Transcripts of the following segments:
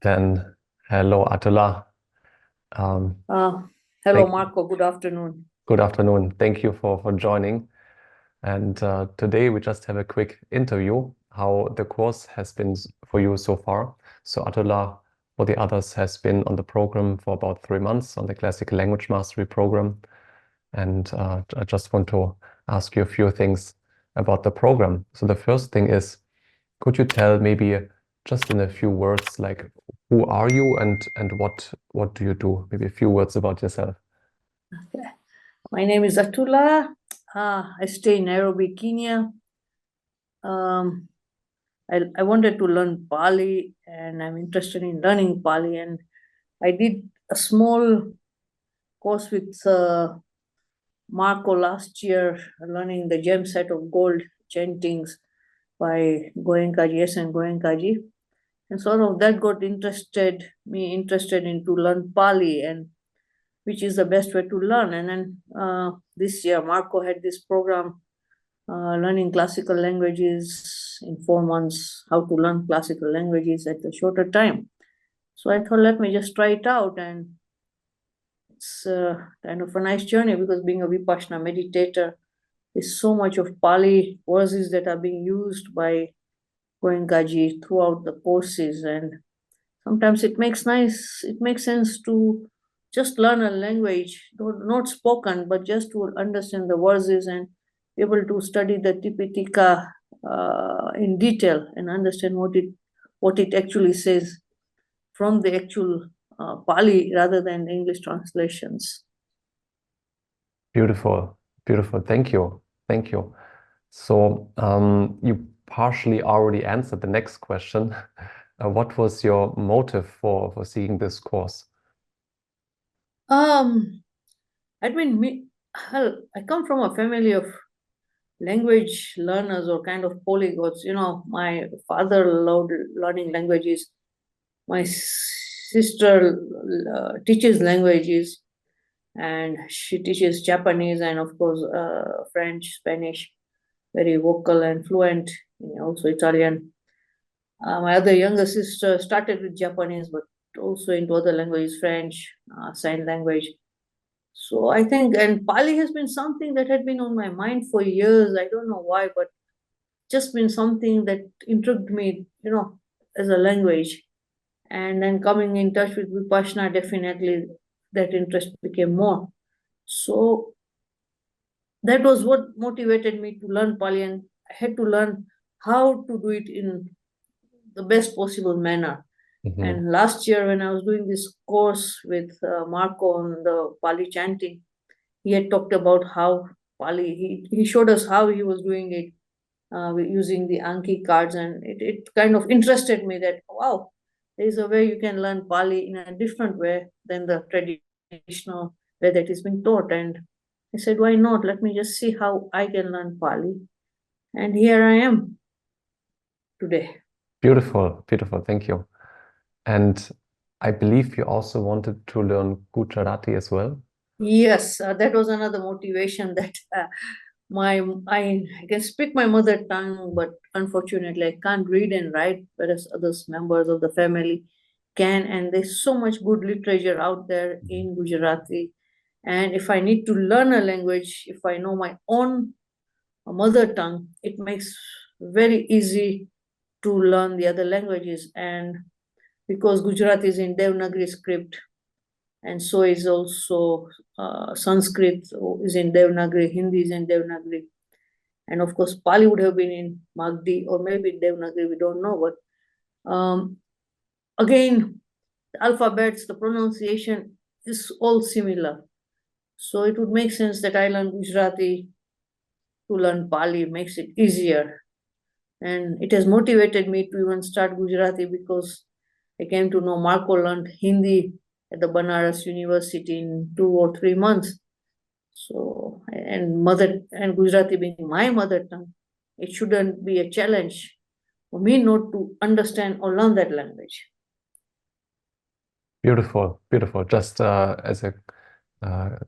Then, hello, Atula. Um, Hello, thank Marco. Good afternoon. Good afternoon. Thank you for joining. And today we just have a quick interview, how the course has been for you so far. So Atula, for the others, has been on the program for about 3 months on the Classical Language Mastery program. And I just want to ask you a few things about the program. So the first thing is, could you tell maybe just in a few words, like who are you and what do you do? Maybe a few words about yourself. My name is Atula. I stay in Nairobi, Kenya. I wanted to learn Pali, and I'm interested in learning Pali. And I did a small course with Marco last year, learning the gem set of gold chantings by Goenkaji, S. and Goenkaji. And sort of that got me interested in to learn Pali, and which is the best way to learn. And then this year, Marco had this program, learning classical languages in 4 months, how to learn classical languages at a shorter time. So I thought, let me just try it out. And it's kind of a nice journey, because being a Vipassana meditator, there's so much of Pali verses that are being used by Goenkaji throughout the courses. And sometimes it makes sense to just learn a language, not spoken, but just to understand the verses and be able to study the Tipitaka in detail and understand what it actually says from the actual Pali rather than English translations. Beautiful, beautiful. Thank you. Thank you. So you partially already answered the next question. What was your motive for seeking this course? I mean, I come from a family of language learners or kind of polyglots. My father loved learning languages. My sister teaches languages, and she teaches Japanese and, of course, French, Spanish, very vocal and fluent, also Italian. My other younger sister started with Japanese, but also into other languages, French, sign language. So I think, and Pali has been something that had been on my mind for years. I don't know why, but just been something that intrigued me, as a language. And then coming in touch with Vipassana, definitely that interest became more. So that was what motivated me to learn Pali, and I had to learn how to do it in the best possible manner. And last year, when I was doing this course with Marco on the Pali chanting, he had talked about how Pali, he showed us how he was doing it using the Anki cards, and it kind of interested me that, wow, there is a way you can learn Pali in a different way than the traditional way that is being taught. And I said, why not? Let me just see how I can learn Pali. And here I am today. Beautiful, beautiful. Thank you. And I believe you also wanted to learn Gujarati as well. Yes, that was another motivation that I can speak my mother tongue, but unfortunately I can't read and write, whereas others members of the family can. And there's so much good literature out there in Gujarati. And if I need to learn a language, if I know my own mother tongue, it makes very easy to learn the other languages. And because Gujarati is in Devanagari script, and so is also Sanskrit is in Devanagari, Hindi is in Devanagari, and of course Pali would have been in Magdi or maybe Devanagari, we don't know. But again, the alphabets, the pronunciation is all similar. So it would make sense that I learn Gujarati to learn Pali, makes it easier. And it has motivated me to even start Gujarati, because I came to know Marco learned Hindi at the Banaras University in 2 or 3 months. So, and Gujarati being my mother tongue, it shouldn't be a challenge for me not to understand or learn that language. Beautiful, beautiful. Just as a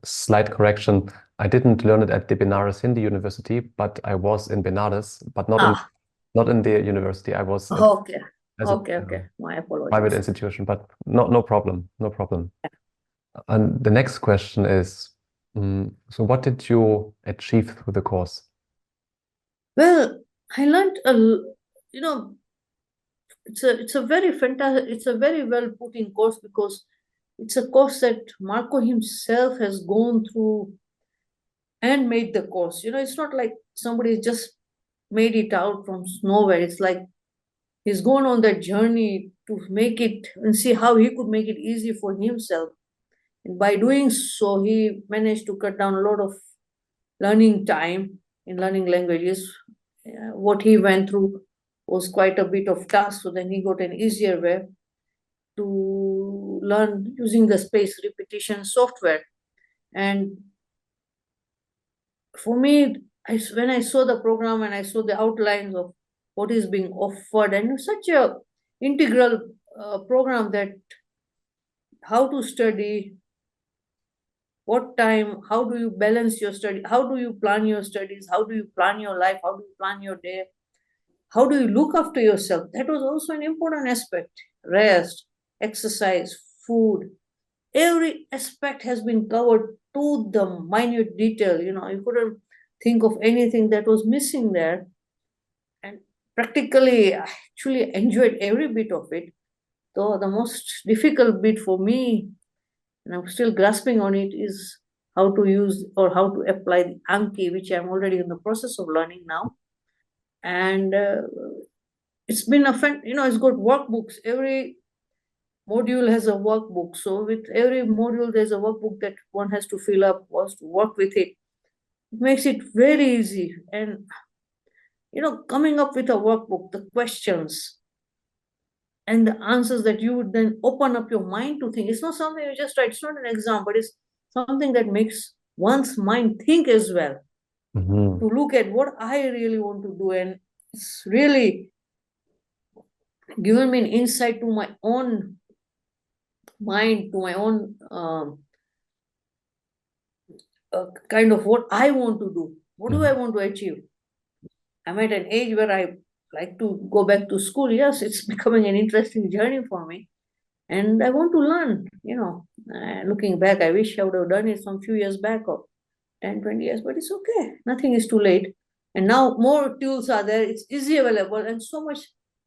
slight correction, I didn't learn it at the Benares Hindi University, but I was in Benares, but not in the university. I was Okay. as a Okay. My private apologies. institution, but no problem, no problem. And the next question is, so what did you achieve through the course? Well, I learned you know, it's a very fantastic, it's a very well put in course, because it's a course that Marco himself has gone through and made the course. It's not like somebody just made it out from nowhere. It's like he's gone on that journey to make it and see how he could make it easy for himself. And by doing so, he managed to cut down a lot of learning time in learning languages. What he went through was quite a bit of task, so then he got an easier way to learn using the space repetition software. And for me, when I saw the program and I saw the outlines of what is being offered, and it's such a integral program, that how to study, what time, how do you balance your study, how do you plan your studies, how do you plan your life, how do you plan your day, how do you look after yourself? That was also an important aspect. Rest, exercise, food, every aspect has been covered to the minute detail. You couldn't think of anything that was missing there. And practically, I actually enjoyed every bit of it. Though the most difficult bit for me, and I'm still grasping on it, is how to use or how to apply the Anki, which I'm already in the process of learning now. And it's been a fun, it's got workbooks. Every module has a workbook. So with every module, there's a workbook that one has to fill up, was to work with it. It makes it very easy. And, coming up with a workbook, the questions and the answers that you would then open up your mind to think. It's not something you just write. It's not an exam, but it's something that makes one's mind think as well. Mm-hmm. To look at what I really want to do. And it's really given me an insight to my own mind, to my own kind of what I want to do. What do I want to achieve? I'm at an age where I like to go back to school. Yes, it's becoming an interesting journey for me. And I want to learn, looking back, I wish I would have done it some few years back, or 10, 20 years, but it's okay. Nothing is too late. And now more tools are there. It's easy available, and so much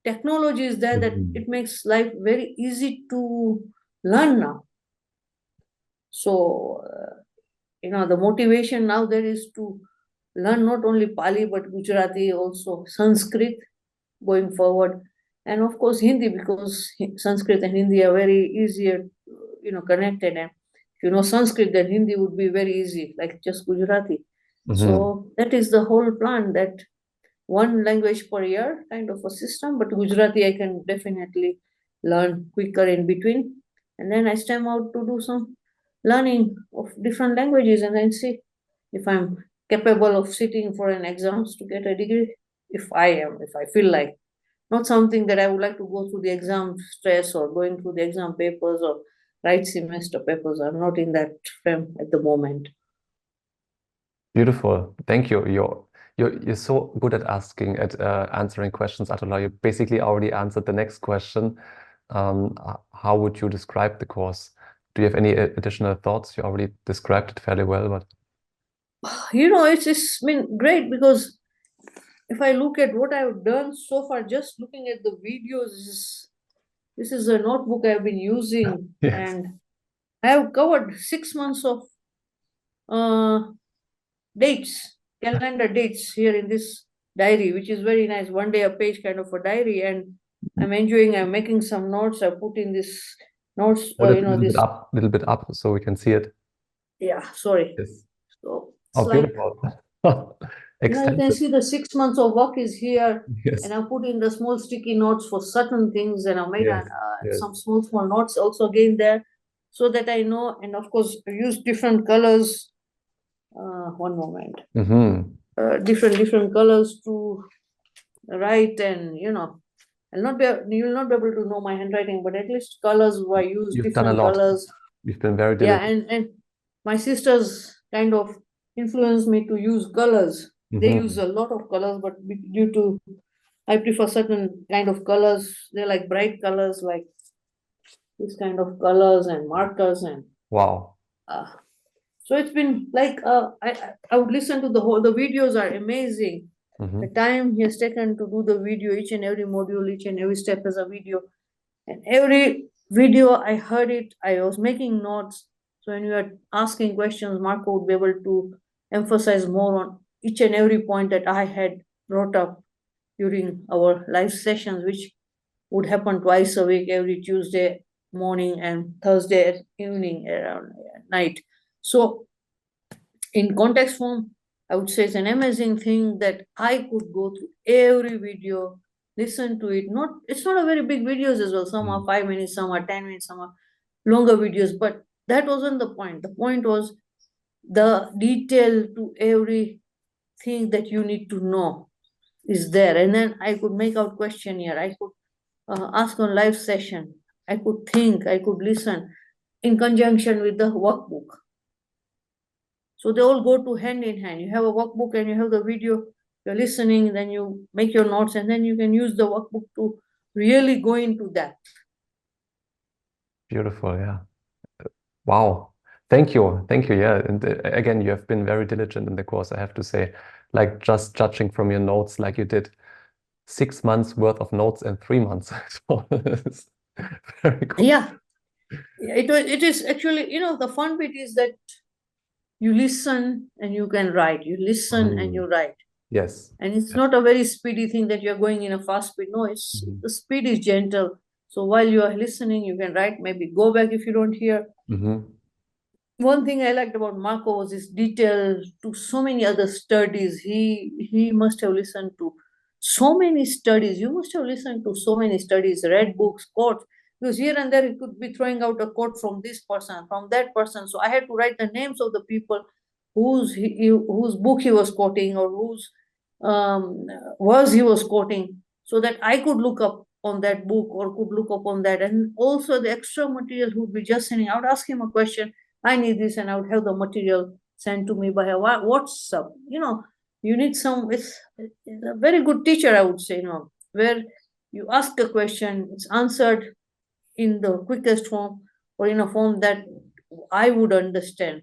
technology is there that it makes life very easy to learn now. So, the motivation now there is to learn not only Pali, but Gujarati, also Sanskrit going forward. And of course, Hindi, because Sanskrit and Hindi are very easier, connected. And if you know Sanskrit, then Hindi would be very easy, like just Gujarati. So that is the whole plan, that one language per year kind of a system. But Gujarati, I can definitely learn quicker in between. And then I stem out to do some learning of different languages, and then see if I'm capable of sitting for an exams to get a degree. If I feel like, not something that I would like to go through the exam stress or going through the exam papers or write semester papers. I'm not in that frame at the moment. Beautiful. Thank you. You're so good at answering questions, Atula. You basically already answered the next question. How would you describe the course? Do you have any additional thoughts? You already described it fairly well, but it's been great, because if I look at what I've done so far, just looking at the videos, this is a notebook I've been using, yes. and I have covered 6 months of dates, calendar dates here in this diary, which is very nice. One day a page kind of a diary, and I'm enjoying. I'm making some notes. I put in this notes. Little bit up so we can see it. Yeah, sorry. Yes. So it's Oh, like, beautiful. you can see the 6 months of work is here. Yes. And I put in the small sticky notes for certain things, and I made Yes. some small notes also again there, so that I know. And of course, I use different colors. One moment. Different colors to write, and you'll not be able to know my handwriting, but at least colors were used. You've different done a lot. Colors. You've been very diligent. Yeah, and my sisters kind of influenced me to use colors. They use a lot of colors, but due to I prefer certain kind of colors. They're like bright colors, like this kind of colors and markers and Wow. uh, so it's been like I would listen to the videos are amazing. The Hmm. time he has taken to do the video, each and every module, each and every step is a video. And every video I heard it, I was making notes. So when you are asking questions, Marco would be able to emphasize more on each and every point that I had brought up during our live sessions, which would happen twice a week, every Tuesday morning and Thursday evening around night. So in context form, I would say it's an amazing thing that I could go through every video, listen to it. Not it's not a very big videos as well. Some are 5 minutes, some are 10 minutes, some are longer videos. But that wasn't the point. The point was the detail to everything that you need to know is there. And then I could make out questionnaire. I could ask on live session. I could think. I could listen in conjunction with the workbook. So they all go to hand in hand. You have a workbook and you have the video, you're listening, then you make your notes, and then you can use the workbook to really go into that. Beautiful, yeah. Wow. Thank you. Thank you. Yeah. And again, you have been very diligent in the course, I have to say. Like just judging from your notes, like you did 6 months worth of notes in 3 months. So it's very cool. Yeah. It is actually, the fun bit is that you listen and you can write. You listen and you write. Yes. And it's Yeah. not a very speedy thing that you're going in a fast speed. No, it's Mhm. the speed is gentle. So while you are listening, you can write, maybe go back if you don't hear. Mhm. One thing I liked about Marco was his detail to so many other studies. He must have listened to so many studies. You must have listened to so many studies, read books, quotes. Because here and there he could be throwing out a quote from this person, from that person. So I had to write the names of the people whose book he was quoting or whose um, words he was quoting, so that I could look up on that book or could look up on that. And also the extra material who would be just sending. I would ask him a question, I need this, and I would have the material sent to me by a WhatsApp. You need it's a very good teacher, I would say, where you ask a question, it's answered in the quickest form or in a form that I would understand.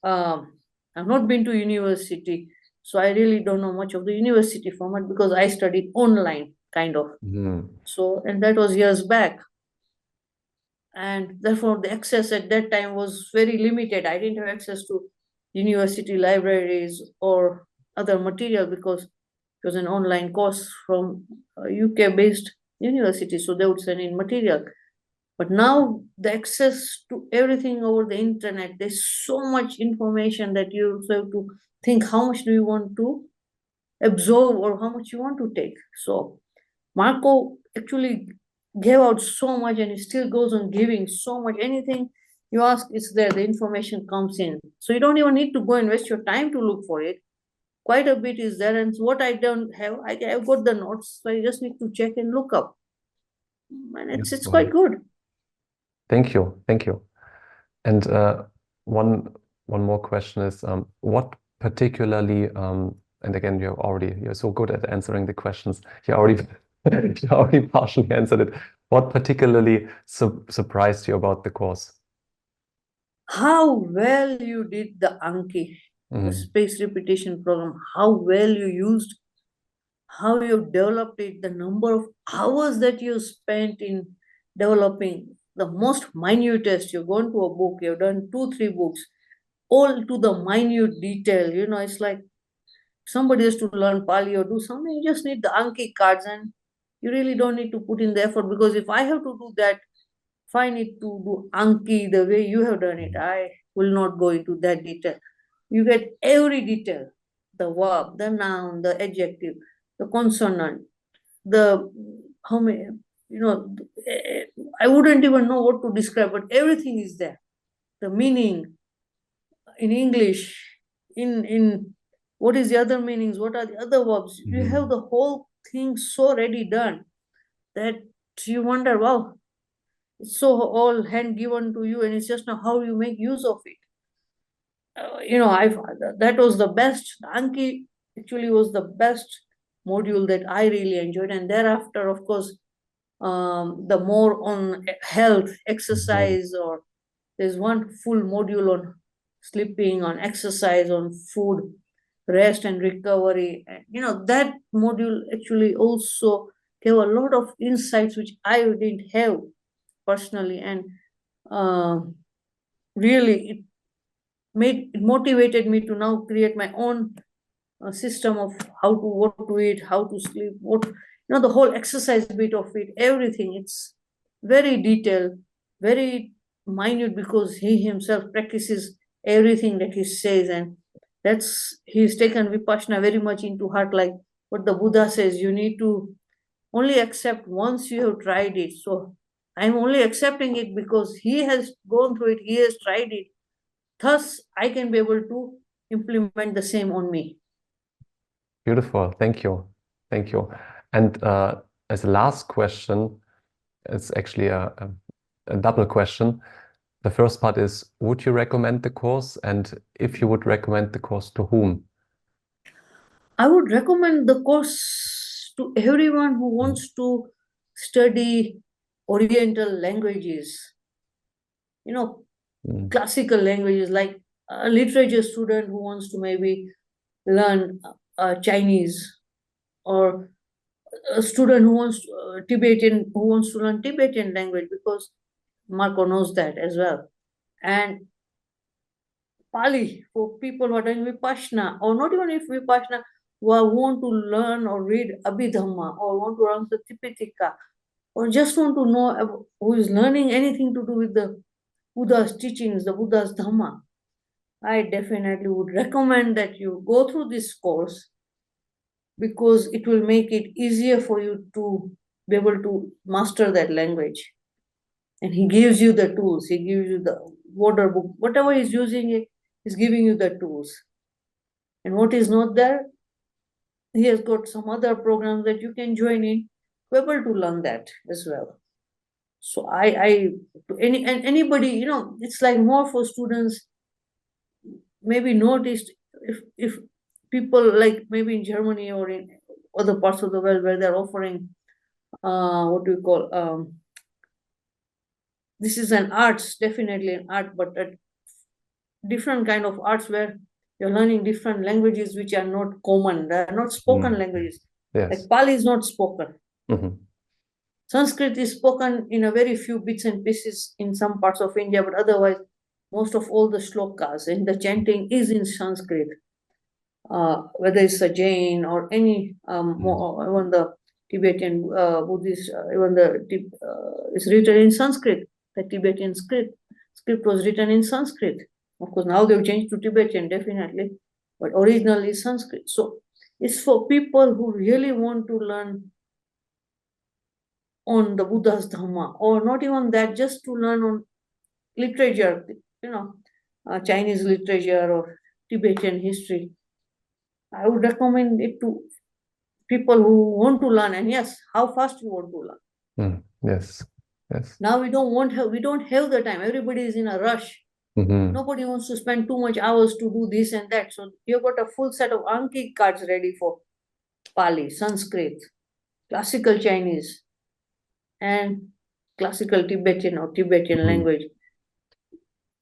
I've not been to university, so I really don't know much of the university format because I studied online, kind of. Mhm. So, and that was years back, and therefore the access at that time was very limited. I didn't have access to university libraries or other material because it was an online course from a UK based university, so they would send in material. But now the access to everything over the internet, there's so much information that you also have to think how much do you want to absorb or how much you want to take. So Marco actually gave out so much and he still goes on giving so much. Anything you ask, it's there, the information comes in. So you don't even need to go and waste your time to look for it. Quite a bit is there. And what I don't have, I've got the notes, so I just need to check and look up. And Yeah. it's Wow. quite good. Thank you. Thank you. And one one more question is what particularly and again you're so good at answering the questions. You already you already partially answered it. What particularly surprised you about the course? How well you did the Anki, the Mm. space repetition program, how well you used, how you developed it, the number of hours that you spent in developing the most minutest. You've gone to a book, you've done 2, 3 books, all to the minute detail. It's like somebody has to learn Pali or do something, you just need the Anki cards and you really don't need to put in the effort, because if I have to do that, if I need to do Anki the way you have done it, I will not go into that detail. You get every detail, the verb, the noun, the adjective, the consonant, the how many, you know, I wouldn't even know what to describe, but everything is there. The meaning in English, in what is the other meanings, what are the other verbs? You have the whole thing so ready done that you wonder, wow, it's so all hand given to you, and it's just now how you make use of it. I That was the best. Anki actually was the best module that I really enjoyed. And thereafter, of course, the more on health, exercise, or there's one full module on sleeping, on exercise, on food, rest and recovery. And, that module actually also gave a lot of insights which I didn't have personally. And really, it motivated me to now create my own system of what to eat, how to sleep, the whole exercise bit of it, everything. It's very detailed, very minute, because he himself practices everything that he says, and he's taken Vipassana very much into heart, like what the Buddha says, you need to only accept once you have tried it. So I'm only accepting it because he has gone through it, he has tried it. Thus, I can be able to implement the same on me. Beautiful. Thank you. Thank you. And as a last question, it's actually a double question. The first part is, would you recommend the course? And if you would recommend the course, to whom? I would recommend the course to everyone who wants to study Oriental languages, classical languages, like a literature student who wants to maybe learn Chinese, or a student who wants Tibetan, who wants to learn Tibetan language, because Marco knows that as well. And Pali for people who are doing Vipassana, or not even if Vipassana, who want to learn or read Abhidhamma, or want to learn the Tipitaka, or just want to know, who is learning anything to do with the Buddha's teachings, the Buddha's Dhamma. I definitely would recommend that you go through this course, because it will make it easier for you to be able to master that language. And he gives you the tools, he gives you the water book, whatever he's using, he's giving you the tools. And what is not there, he has got some other programs that you can join in to be able to learn that as well. So anybody, it's like more for students. Maybe noticed, if people like maybe in Germany or in other parts of the world where they're offering what do we call, this is an arts, definitely an art, but a different kind of arts where you're learning different languages which are not common, they are not spoken languages. Yes. Like Pali is not spoken. Sanskrit is spoken in a very few bits and pieces in some parts of India, but otherwise most of all the shlokas and the chanting is in Sanskrit. Whether it's a Jain or any, even the Tibetan Buddhist, even it's written in Sanskrit. The Tibetan script was written in Sanskrit. Of course, now they've changed to Tibetan, definitely, but originally Sanskrit. So it's for people who really want to learn on the Buddha's Dhamma, or not even that, just to learn on literature, Chinese literature or Tibetan history. I would recommend it to people who want to learn, and yes, how fast you want to learn. Yes. Now we don't have the time. Everybody is in a rush. Nobody wants to spend too much hours to do this and that. So you've got a full set of Anki cards ready for Pali, Sanskrit, classical Chinese, and classical Tibetan or Tibetan language.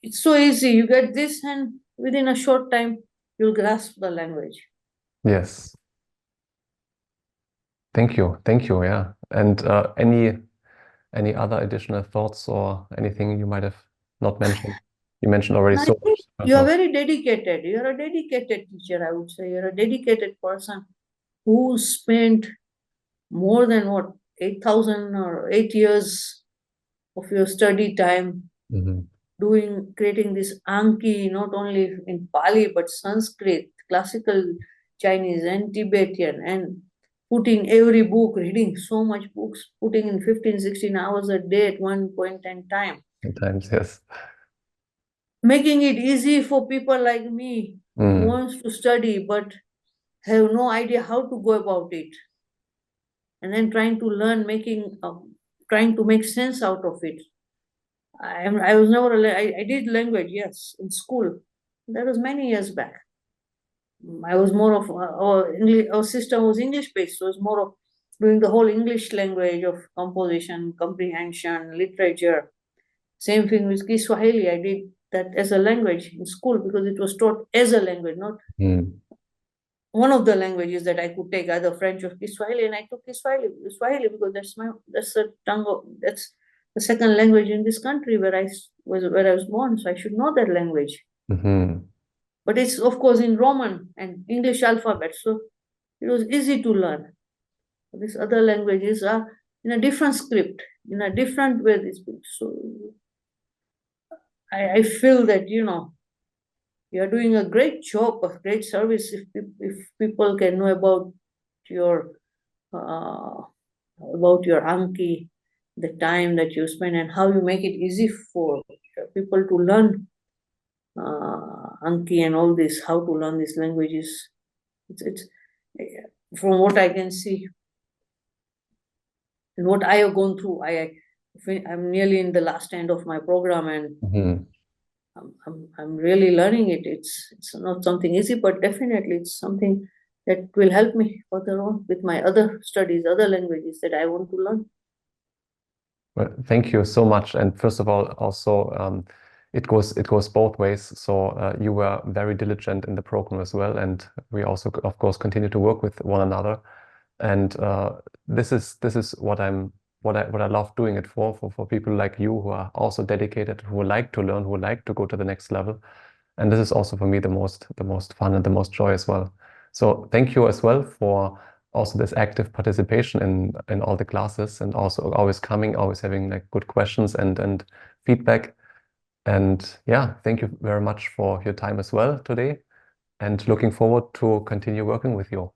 It's so easy. You get this, and within a short time, you'll grasp the language. Yes. Thank you. Yeah. And any other additional thoughts or anything you might have not mentioned? You mentioned already so much. You are very dedicated. You are a dedicated teacher, I would say. You're a dedicated person who spent more than 8,000 or 8 years of your study time creating this Anki, not only in Pali, but Sanskrit, classical Chinese and Tibetan, and putting every book, reading so much books, putting in 15, 16 hours a day at one point in time. At times, yes. Making it easy for people like me who wants to study but have no idea how to go about it. And then trying to learn, trying to make sense out of it. I was never, I did language, yes, in school. That was many years back. I was more of our system was English based, so it was more of doing the whole English language of composition, comprehension, literature. Same thing with Kiswahili. I did that as a language in school because it was taught as a language, not one of the languages that I could take, either French or Kiswahili, and I took Kiswahili because that's the tongue of, that's the second language in this country where I was born, so I should know that language. But it's of course in Roman and English alphabet, so it was easy to learn. These other languages are in a different script, in a different way. So I feel that you are doing a great job, a great service if people can know about your Anki, the time that you spend, and how you make it easy for people to learn Anki and all this, how to learn these languages. It's from what I can see and what I have gone through. I'm nearly in the last end of my program, and I'm really learning it. It's not something easy, but definitely it's something that will help me further on with my other studies, other languages that I want to learn. Well, thank you so much. And first of all, also it goes both ways. So you were very diligent in the program as well, and we also, of course, continue to work with one another. And this is what I love doing it for people like you who are also dedicated, who like to learn, who like to go to the next level. And this is also for me the most fun and the most joy as well. So thank you as well for also this active participation in all the classes, and also always coming, always having like good questions and feedback. And yeah, thank you very much for your time as well today, and looking forward to continue working with you.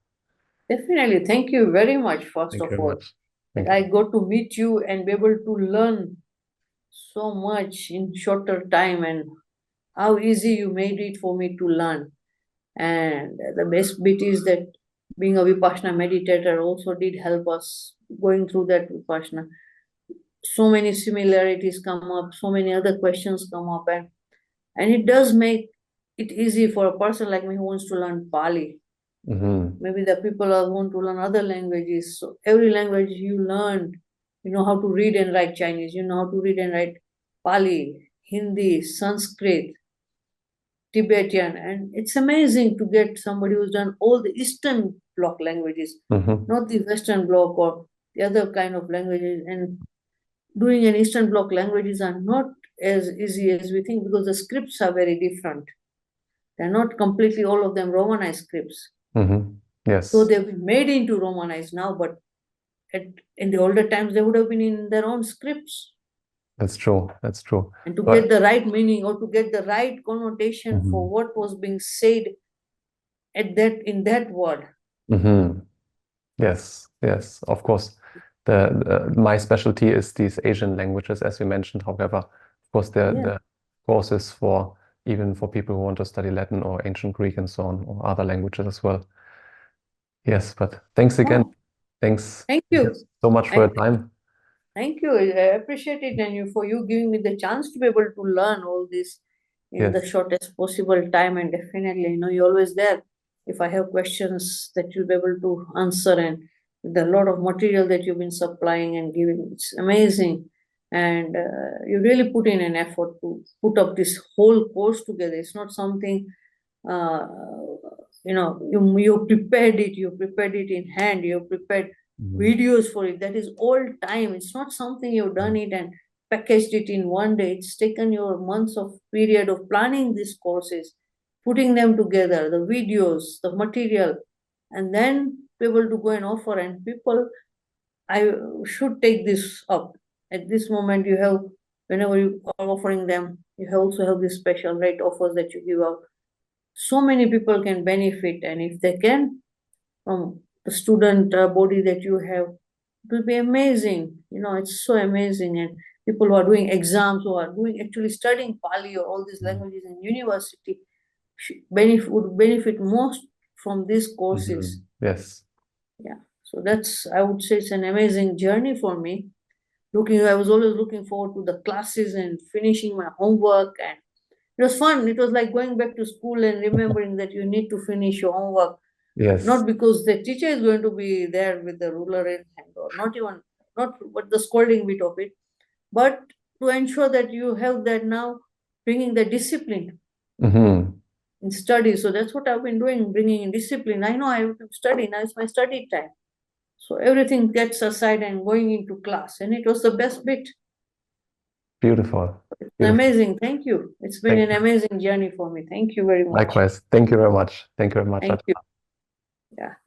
Definitely. Thank you very much, first Thank you of very all. much. That I got to meet you and be able to learn so much in shorter time, and how easy you made it for me to learn. And the best bit is that being a Vipassana meditator also did help us going through that Vipassana. So many similarities come up, so many other questions come up, and it does make it easy for a person like me who wants to learn Pali. Maybe the people who want to learn other languages. So every language you learn, you know how to read and write Chinese, you know how to read and write Pali, Hindi, Sanskrit, Tibetan, and it's amazing to get somebody who's done all the Eastern Bloc languages, not the Western Bloc or the other kind of languages. And doing an Eastern Bloc languages are not as easy as we think, because the scripts are very different. They're not completely all of them Romanized scripts. Yes. So they've been made into Romanized now, but in the older times they would have been in their own scripts. That's true. That's true. And to get the right meaning, or to get the right connotation for what was being said in that word. Yes, yes, of course. My specialty is these Asian languages, as we mentioned. However, of course, the courses even for people who want to study Latin or ancient Greek and so on, or other languages as well. Yes, but thanks again. Thanks. Thank you so much for your time. Thank you. I appreciate it, and for you giving me the chance to be able to learn all this in the shortest possible time. And definitely, you're always there if I have questions that you'll be able to answer. And the lot of material that you've been supplying and giving, it's amazing. And you really put in an effort to put up this whole course together. It's not something, you prepared it. You prepared it in hand. You prepared videos for it. That is all time. It's not something you've done it and packaged it in one day. It's taken your months of period of planning these courses, putting them together, the videos, the material, and then be able to go and offer. And people, I should take this up. At this moment, you have, whenever you are offering them, you also have these special rate offers that you give out. So many people can benefit, and if they can, from the student body that you have, it will be amazing. It's so amazing. And people who are doing exams, who are actually studying Pali or all these languages in university, would benefit most from these courses. Yes. Yeah. So I would say it's an amazing journey for me. I was always looking forward to the classes and finishing my homework and It was fun. It was like going back to school and remembering that you need to finish your homework. Yes. Not because the teacher is going to be there with the ruler in hand, or not what the scolding bit of it, but to ensure that you have that now, bringing the discipline Mm-hmm. in study. So that's what I've been doing, bringing in discipline. I know I have to study. Now it's my study time. So everything gets aside and going into class. And it was the best bit. Beautiful. It's Beautiful. amazing. Thank you. It's been Thank an you. amazing journey for me. Thank you very much. Likewise. Thank you very much. Thank you very much. Thank you. Yeah.